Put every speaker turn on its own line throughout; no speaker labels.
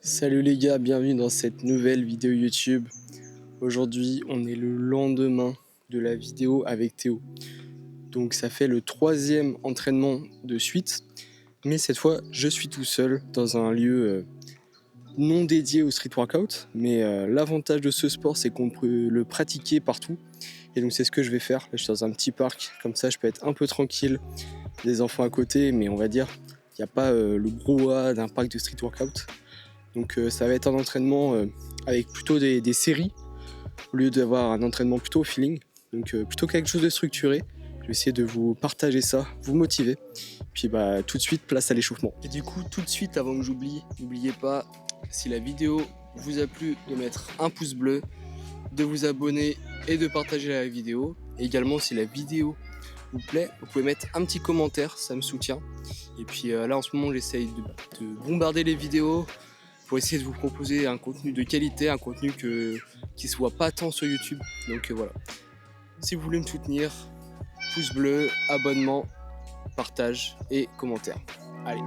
Salut les gars, bienvenue dans cette nouvelle vidéo YouTube. Aujourd'hui, on est le lendemain de la vidéo avec Théo. Donc ça fait le 3e entraînement de suite, mais cette fois, je suis tout seul dans un lieu non dédié au street workout. Mais l'avantage de ce sport, c'est qu'on peut le pratiquer partout. Et donc c'est ce que je vais faire. Là, je suis dans un petit parc, comme ça je peux être un peu tranquille. Des enfants à côté, mais on va dire, il n'y a pas le brouhaha d'un parc de street workout. Donc ça va être un entraînement avec plutôt des séries, au lieu d'avoir un entraînement plutôt au feeling. Donc plutôt quelque chose de structuré. Je vais essayer de vous partager ça, vous motiver. Puis tout de suite, place à l'échauffement. Et du coup, tout de suite, avant que j'oublie, n'oubliez pas, si la vidéo vous a plu, de mettre un pouce bleu, de vous abonner et de partager la vidéo. Et également, si la vidéo vous plaît, vous pouvez mettre un petit commentaire, ça me soutient. Et puis là, en ce moment, j'essaye de bombarder les vidéos pour essayer de vous proposer un contenu de qualité, un contenu qui soit pas tant sur YouTube. Donc voilà. Si vous voulez me soutenir, pouce bleu, abonnement, partage et commentaire. Allez.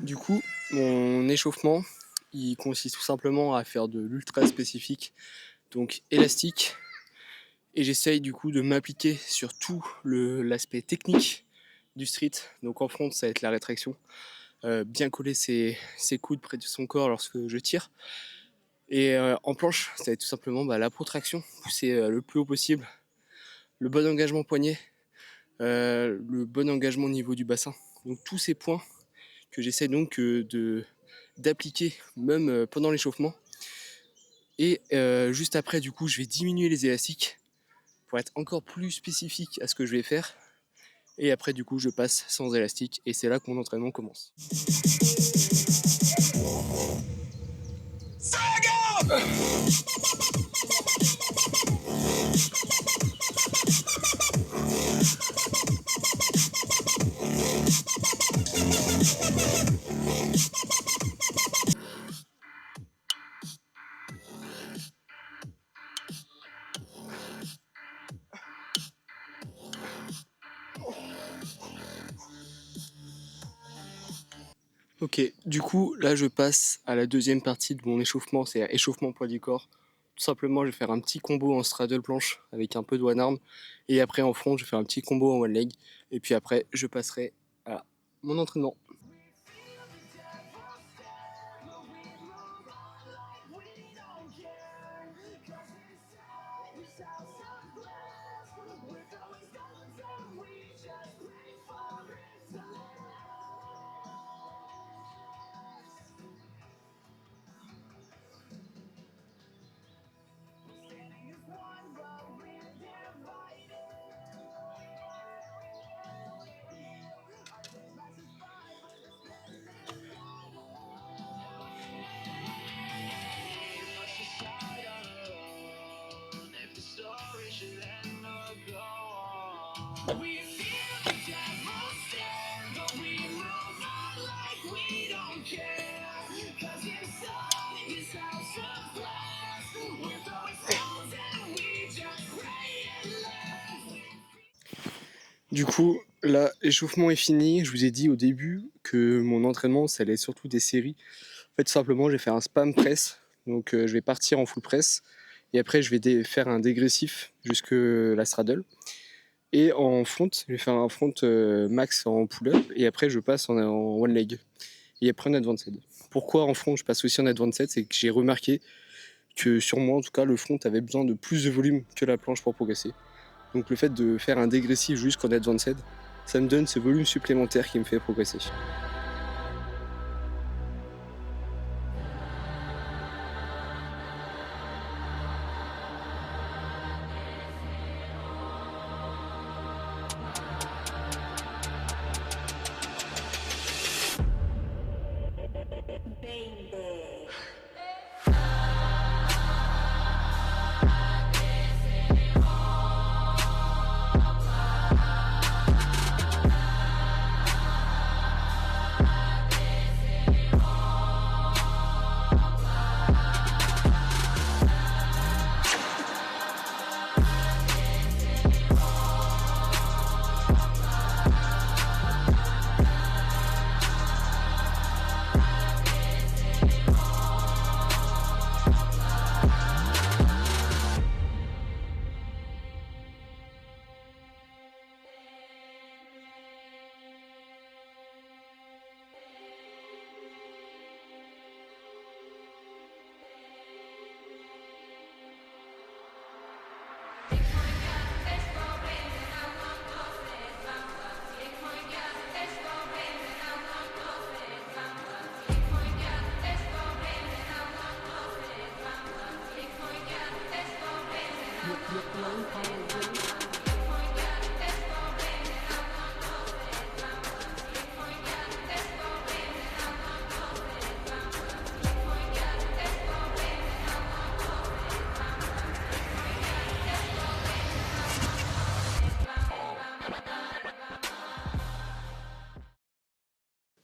Du coup, mon échauffement, il consiste tout simplement à faire de l'ultra spécifique, donc élastique. Et j'essaye du coup de m'appliquer sur tout l'aspect technique du street. Donc en front, ça va être la rétraction. Bien coller ses coudes près de son corps lorsque je tire. Et en planche, ça va être tout simplement la protraction, pousser le plus haut possible, le bon engagement poignet, le bon engagement au niveau du bassin. Donc tous ces points que j'essaie donc d'appliquer même pendant l'échauffement. Et juste après, du coup, je vais diminuer les élastiques pour être encore plus spécifique à ce que je vais faire. Et après, du coup, je passe sans élastique et c'est là que mon entraînement commence. Ok, du coup, là, je passe à la deuxième partie de mon échauffement, c'est échauffement poids du corps. Tout simplement, je vais faire un petit combo en straddle planche avec un peu de one arm. Et après, en front, je vais faire un petit combo en one leg. Et puis après, je passerai à mon entraînement. Du coup, là, l'échauffement est fini. Je vous ai dit au début que mon entraînement, ça allait être surtout des séries. En fait, tout simplement, je vais faire un spam press. Donc, je vais partir en full press. Et après, je vais faire un dégressif jusque la straddle. Et en front, je vais faire un front max en pull-up. Et après, je passe en one leg. Et après, en advanced. Pourquoi en front, je passe aussi en advanced? C'est que j'ai remarqué que sur moi, en tout cas, le front avait besoin de plus de volume que la planche pour progresser. Donc le fait de faire un dégressif jusqu'en advanced, ça me donne ce volume supplémentaire qui me fait progresser.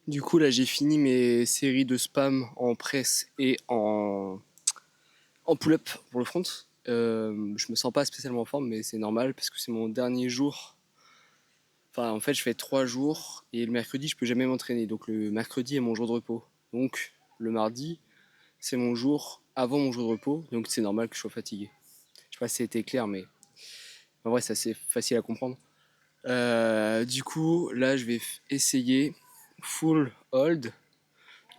Du coup, là, j'ai fini mes séries de spam en presse et en pull-up pour le front. Je me sens pas spécialement en forme, mais c'est normal parce que c'est mon dernier jour. Enfin, en fait, je fais 3 jours et le mercredi, je peux jamais m'entraîner. Donc, le mercredi est mon jour de repos. Donc, le mardi, c'est mon jour avant mon jour de repos. Donc, c'est normal que je sois fatigué. Je sais pas si c'était clair, mais en vrai, c'est assez facile à comprendre. Du coup, là, je vais essayer full hold,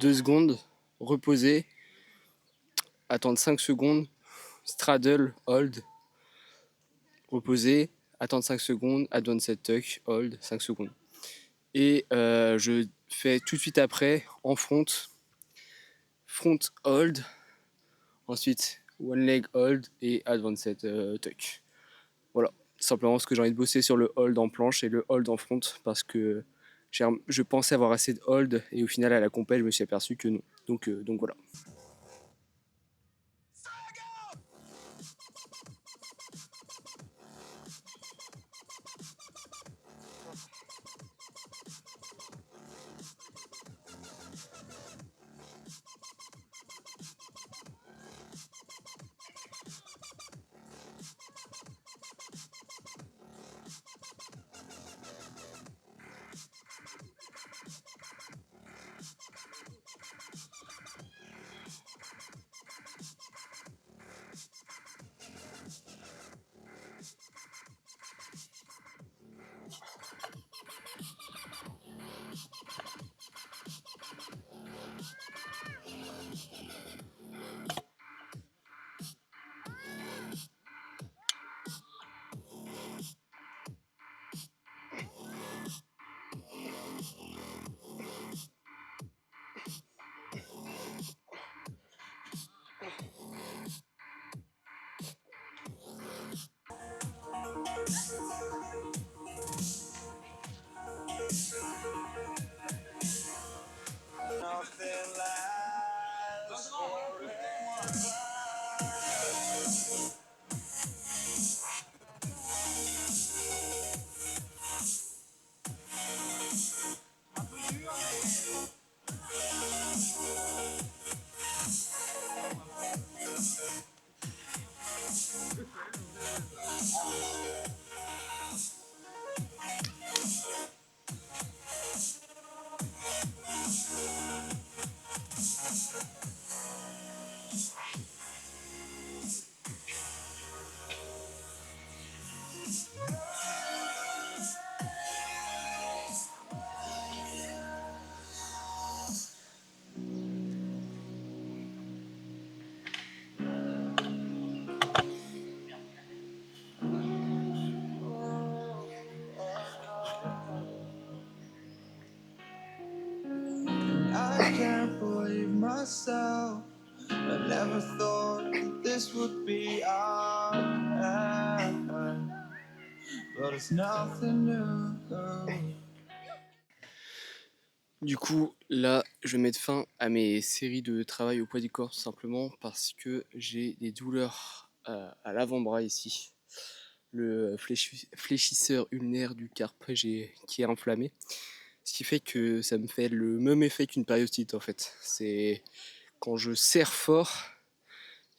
2 secondes, reposer, attendre 5 secondes, straddle, hold, reposer, attendre 5 secondes, advanced tuck, hold, 5 secondes. Et je fais tout de suite après en front hold, ensuite one leg hold et advanced tuck. Voilà, simplement ce que j'ai envie de bosser sur le hold en planche et le hold en front parce que je pensais avoir assez de hold et au final à la compète je me suis aperçu que non. Donc voilà.
I can't believe myself. I never thought that this would be our end, but it's nothing new.
Du coup, là, je vais mettre fin à mes séries de travail au poids du corps, tout simplement parce que j'ai des douleurs à l'avant-bras ici. Le fléchisseur ulnaire du carpe qui est inflammé. Ce qui fait que ça me fait le même effet qu'une périostite en fait. C'est quand je serre fort,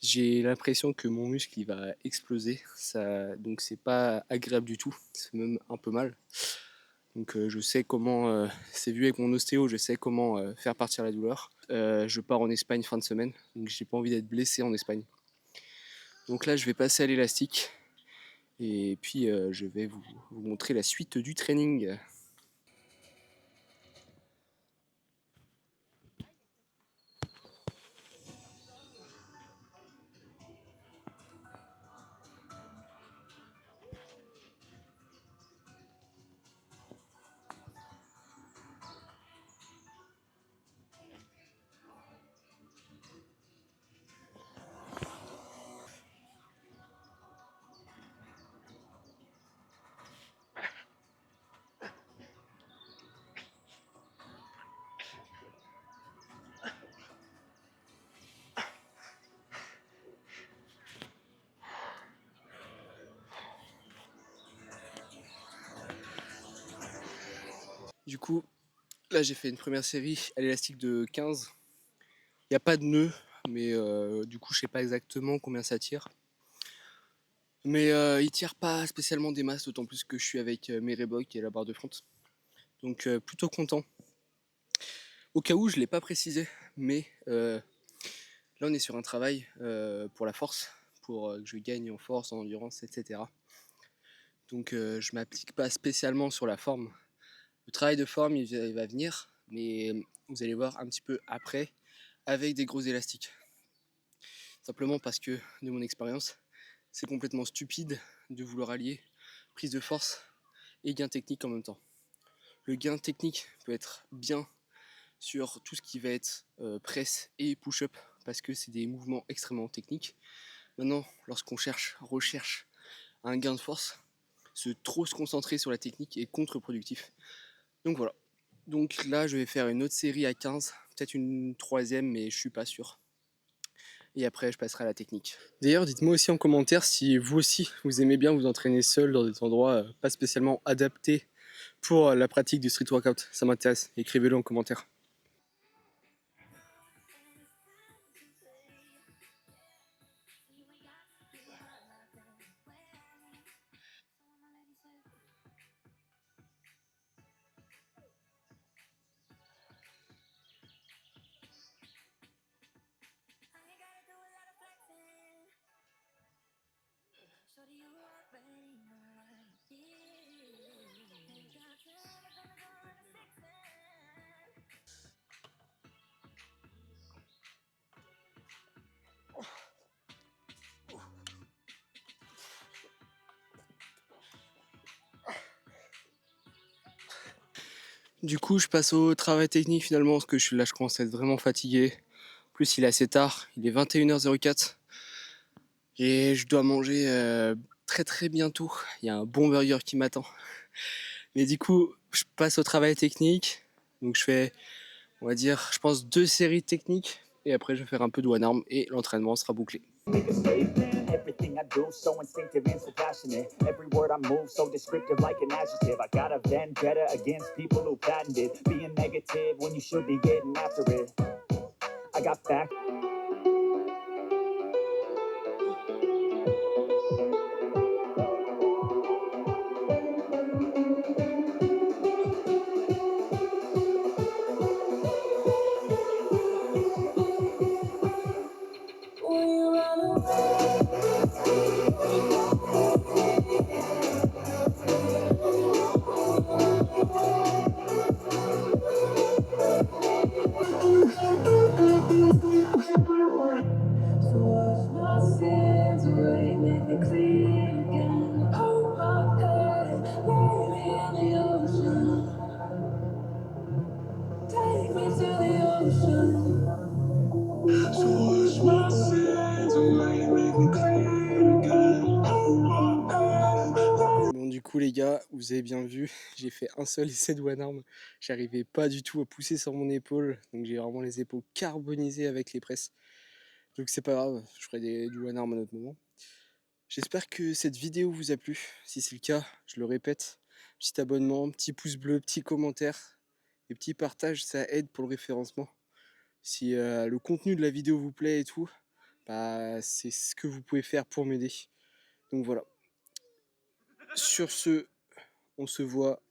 j'ai l'impression que mon muscle il va exploser. Donc c'est pas agréable du tout. C'est même un peu mal. Donc je sais comment, c'est vu avec mon ostéo, je sais comment faire partir la douleur. Je pars en Espagne fin de semaine, donc j'ai pas envie d'être blessé en Espagne. Donc là je vais passer à l'élastique et puis je vais vous montrer la suite du training. Du coup, là j'ai fait une première série à l'élastique de 15. Il n'y a pas de nœud, mais du coup je sais pas exactement combien ça tire. Mais il tire pas spécialement des masses, d'autant plus que je suis avec mes Reebok et la barre de front. Donc plutôt content. Au cas où je l'ai pas précisé, mais là on est sur un travail pour la force, pour que je gagne en force, en endurance, etc. Donc je m'applique pas spécialement sur la forme. Le travail de forme il va venir, mais vous allez voir un petit peu après avec des gros élastiques. Simplement parce que de mon expérience, c'est complètement stupide de vouloir allier prise de force et gain technique en même temps. Le gain technique peut être bien sur tout ce qui va être presse et push-up parce que c'est des mouvements extrêmement techniques. Maintenant, lorsqu'on recherche un gain de force, trop se concentrer sur la technique est contre-productif. Donc voilà. Donc là, je vais faire une autre série à 15, peut-être une troisième, mais je suis pas sûr. Et après, je passerai à la technique. D'ailleurs, dites-moi aussi en commentaire si vous aussi, vous aimez bien vous entraîner seul dans des endroits pas spécialement adaptés pour la pratique du street workout. Ça m'intéresse. Écrivez-le en commentaire. Du coup, je passe au travail technique finalement, parce que je commence à être vraiment fatigué. En plus, il est assez tard, il est 21h04. Et je dois manger très très bientôt. Il y a un bon burger qui m'attend. Mais du coup, je passe au travail technique. Donc je fais, on va dire, je pense 2 séries techniques. Et après, je vais faire un peu de one arm et l'entraînement sera bouclé.
Everything I do, so instinctive and so passionate. Every word I move, so descriptive like an adjective. I got a vendetta against people who patented being negative when you should be getting after it. I got back.
clean again. Hold my head, lay me in the ocean. Take me to the ocean. So wash my sins away, make me clean again. Hold my head.
Bon, du coup, les gars, vous avez bien vu, j'ai fait un seul essai de one arm. J'arrivais pas du tout à pousser sur mon épaule, donc j'ai vraiment les épaules carbonisées avec les presses. Donc c'est pas grave, je ferai du one arm à un autre moment. J'espère que cette vidéo vous a plu. Si c'est le cas, je le répète, petit abonnement, petit pouce bleu, petit commentaire et petit partage, ça aide pour le référencement. Si le contenu de la vidéo vous plaît et tout, bah, c'est ce que vous pouvez faire pour m'aider. Donc voilà. Sur ce, on se voit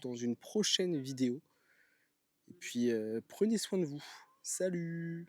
dans une prochaine vidéo. Et puis prenez soin de vous. Salut!